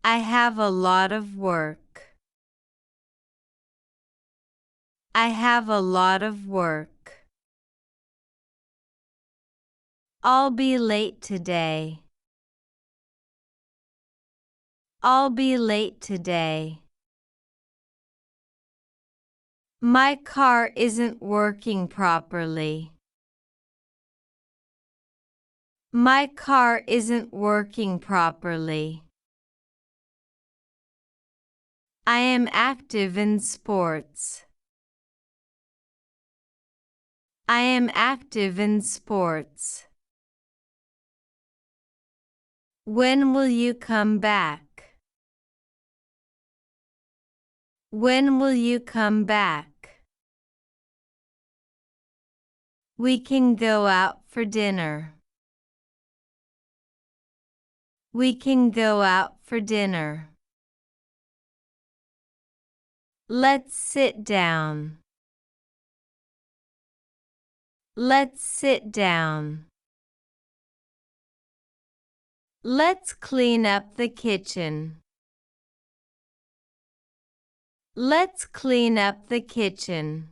I have a lot of work. I have a lot of work. I'll be late today. I'll be late today. My car isn't working properly. My car isn't working properly. I am active in sports. I am active in sports. When will you come back? When will you come back? We can go out for dinner. We can go out for dinner. Let's sit down. Let's sit down. Let's clean up the kitchen. Let's clean up the kitchen.